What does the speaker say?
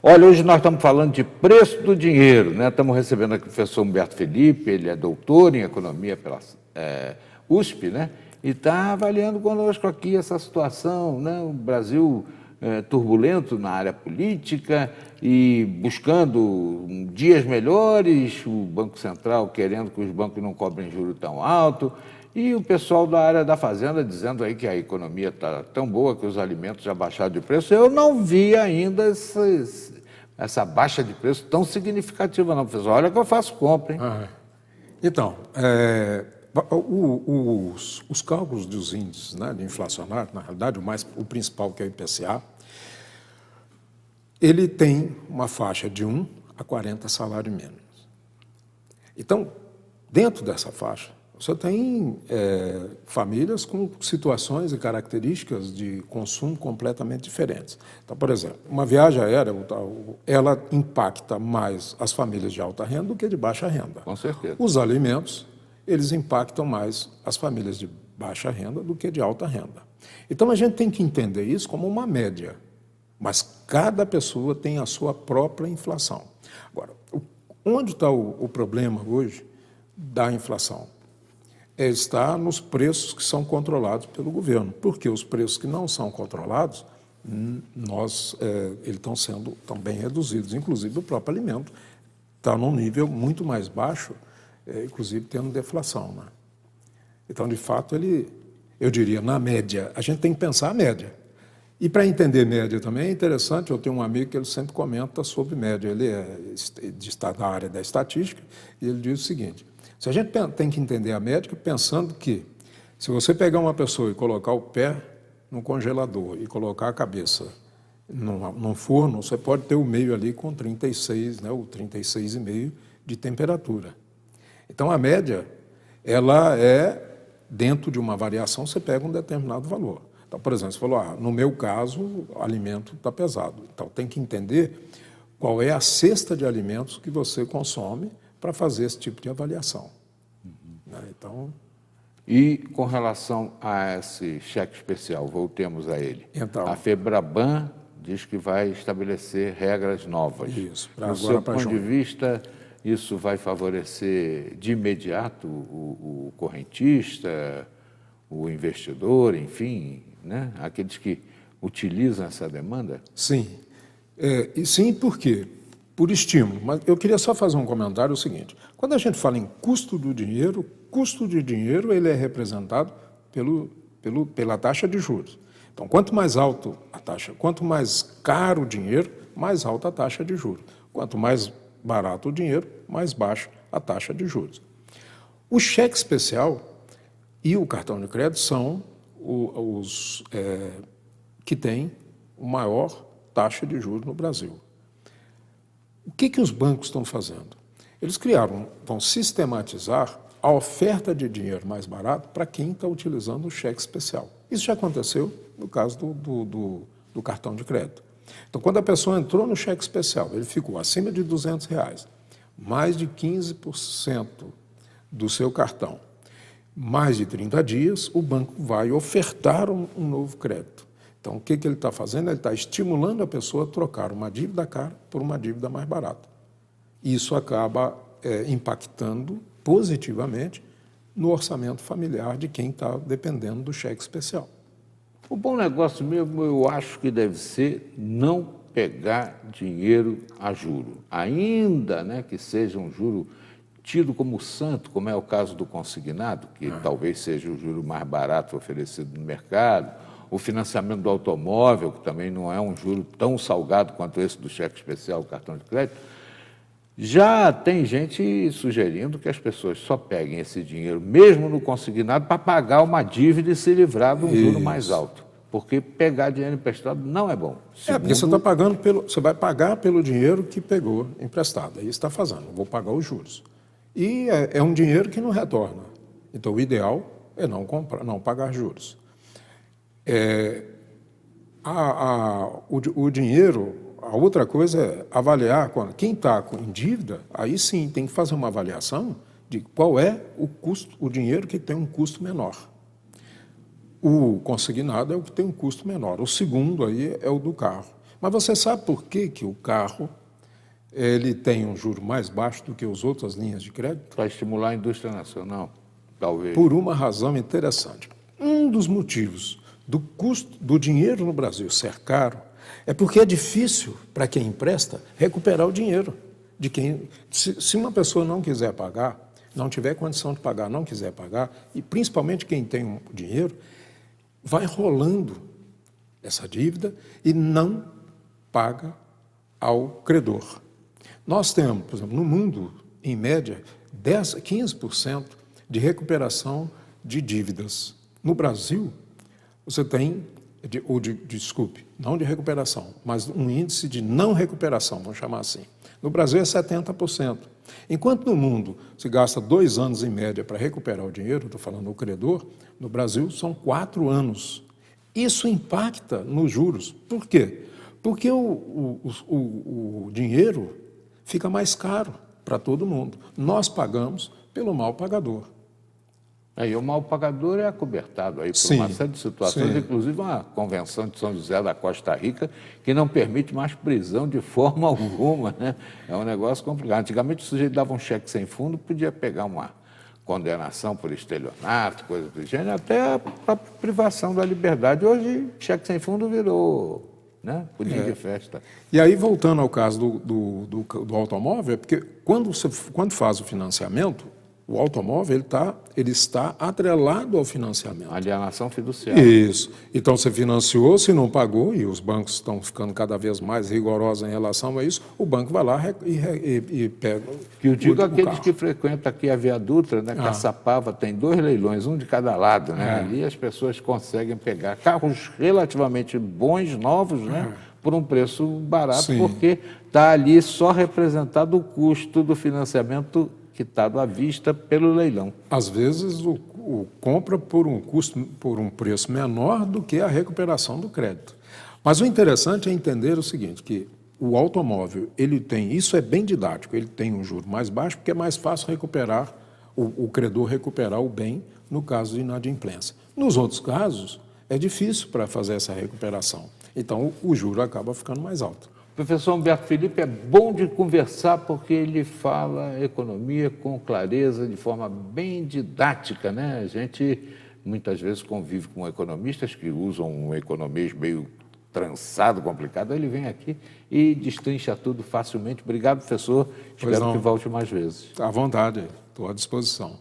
Olha, hoje nós estamos falando de preço do dinheiro, né? Estamos recebendo aqui o professor Humberto Felipe, ele é doutor em economia pela USP, né? E está avaliando conosco aqui essa situação, né? O Brasil turbulento na área política e buscando dias melhores, o Banco Central querendo que os bancos não cobrem juros tão alto, e o pessoal da área da Fazenda dizendo aí que a economia está tão boa que os alimentos já baixaram de preço. Eu não vi ainda essa baixa de preço tão significativa, não, professor. Olha que eu faço compra, hein? Então, os cálculos dos índices, né, de inflacionário, na realidade, o principal, que é o IPCA, ele tem uma faixa de 1 a 40 salários mínimos. Então, dentro dessa faixa, você tem famílias com situações e características de consumo completamente diferentes. Então, por exemplo, uma viagem aérea, ela impacta mais as famílias de alta renda do que de baixa renda. Com certeza. Os alimentos, eles impactam mais as famílias de baixa renda do que de alta renda. Então, a gente tem que entender isso como uma média, mas cada pessoa tem a sua própria inflação. Agora, onde está o problema hoje da inflação? Está nos preços que são controlados pelo governo, porque os preços que não são controlados, eles estão bem reduzidos, inclusive o próprio alimento está num nível muito mais baixo, inclusive tendo deflação, né? Então, de fato, eu diria, na média, a gente tem que pensar a média. E para entender média também é interessante, eu tenho um amigo que ele sempre comenta sobre média, ele está da área da estatística, e ele diz o seguinte: se a gente tem que entender a média pensando que, se você pegar uma pessoa e colocar o pé no congelador e colocar a cabeça num forno, você pode ter o meio ali com 36, né, ou 36,5 de temperatura. Então, a média, ela é, dentro de uma variação, você pega um determinado valor. Então, por exemplo, você falou, no meu caso, o alimento está pesado. Então, tem que entender qual é a cesta de alimentos que você consome para fazer esse tipo de avaliação. Então, e com relação a esse cheque especial, voltemos a ele. Então, a FEBRABAN diz que vai estabelecer regras novas. Isso, do seu ponto de vista, isso vai favorecer de imediato o correntista, o investidor, enfim, né? Aqueles que utilizam essa demanda? Sim. E sim, por quê? Por estímulo. Mas eu queria só fazer um comentário, o seguinte: quando a gente fala em custo do dinheiro, o custo de dinheiro ele é representado pela taxa de juros. Então, quanto mais alto a taxa, quanto mais caro o dinheiro, mais alta a taxa de juros. Quanto mais barato o dinheiro, mais baixa a taxa de juros. O cheque especial e o cartão de crédito são os que têm a maior taxa de juros no Brasil. O que os bancos estão fazendo? Eles vão sistematizar a oferta de dinheiro mais barato para quem está utilizando o cheque especial. Isso já aconteceu no caso do cartão de crédito. Então, quando a pessoa entrou no cheque especial, ele ficou acima de R$200, mais de 15% do seu cartão, mais de 30 dias, o banco vai ofertar um novo crédito. Então, o que ele está fazendo? Ele está estimulando a pessoa a trocar uma dívida cara por uma dívida mais barata. Isso acaba impactando positivamente no orçamento familiar de quem está dependendo do cheque especial. O bom negócio mesmo, eu acho que deve ser não pegar dinheiro a juro. Ainda, né, que seja um juro tido como santo, como é o caso do consignado, que talvez seja o juro mais barato oferecido no mercado, o financiamento do automóvel, que também não é um juro tão salgado quanto esse do cheque especial, o cartão de crédito. Já tem gente sugerindo que as pessoas só peguem esse dinheiro, mesmo no consignado, para pagar uma dívida e se livrar de um juro mais alto. Porque pegar dinheiro emprestado não é bom. Porque você vai pagar pelo dinheiro que pegou emprestado. Aí está fazendo, vou pagar os juros. E é um dinheiro que não retorna. Então, o ideal é não pagar juros. O dinheiro, a outra coisa é avaliar, quem está em dívida, aí sim tem que fazer uma avaliação de qual é o custo, o dinheiro que tem um custo menor. O consignado é o que tem um custo menor. O segundo aí é o do carro. Mas você sabe por que, que o carro ele tem um juro mais baixo do que as outras linhas de crédito? Para estimular a indústria nacional, talvez. Por uma razão interessante. Um dos motivos do custo do dinheiro no Brasil ser caro é porque é difícil para quem empresta recuperar o dinheiro. De quem, se uma pessoa não quiser pagar, não tiver condição de pagar, não quiser pagar, e principalmente quem tem um dinheiro, vai rolando essa dívida e não paga ao credor. Nós temos, por exemplo, no mundo, em média, 10 a 15% de recuperação de dívidas. No Brasil, você tem, desculpe, não de recuperação, mas um índice de não recuperação, vamos chamar assim. No Brasil é 70%. Enquanto no mundo se gasta 2 anos em média para recuperar o dinheiro, estou falando o credor, no Brasil são 4 anos. Isso impacta nos juros. Por quê? Porque o dinheiro fica mais caro para todo mundo. Nós pagamos pelo mal pagador. E o mal pagador é acobertado aí por Sim, uma série de situações, sim. inclusive uma convenção de São José da Costa Rica que não permite mais prisão de forma alguma, né? É um negócio complicado. Antigamente o sujeito dava um cheque sem fundo, podia pegar uma condenação por estelionato, coisa do gênero, até a privação da liberdade. Hoje, cheque sem fundo virou, né, pudim de festa. E aí, voltando ao caso do automóvel, é porque quando faz o financiamento, o automóvel ele está atrelado ao financiamento. Alienação fiduciária. Isso. Então, você financiou, se não pagou, e os bancos estão ficando cada vez mais rigorosos em relação a isso, o banco vai lá e pega Que eu digo o aqueles carro. que frequentam aqui a Via Dutra, né? Caçapava tem 2 leilões, um de cada lado, né? Ali as pessoas conseguem pegar carros relativamente bons, novos, né? Por um preço barato, Sim. porque está ali só representado o custo do financiamento quitado à vista pelo leilão. Às vezes, o compra por um preço menor do que a recuperação do crédito. Mas o interessante é entender o seguinte, que o automóvel, ele tem, isso é bem didático, ele tem um juro mais baixo porque é mais fácil recuperar, o credor recuperar o bem no caso de inadimplência. Nos outros casos, é difícil para fazer essa recuperação. Então, o juro acaba ficando mais alto. Professor Humberto Felipe é bom de conversar porque ele fala economia com clareza, de forma bem didática, né? A gente muitas vezes convive com economistas que usam um economês meio trançado, complicado. Ele vem aqui e destrincha tudo facilmente. Obrigado, professor. Espero que volte mais vezes. À vontade, estou à disposição.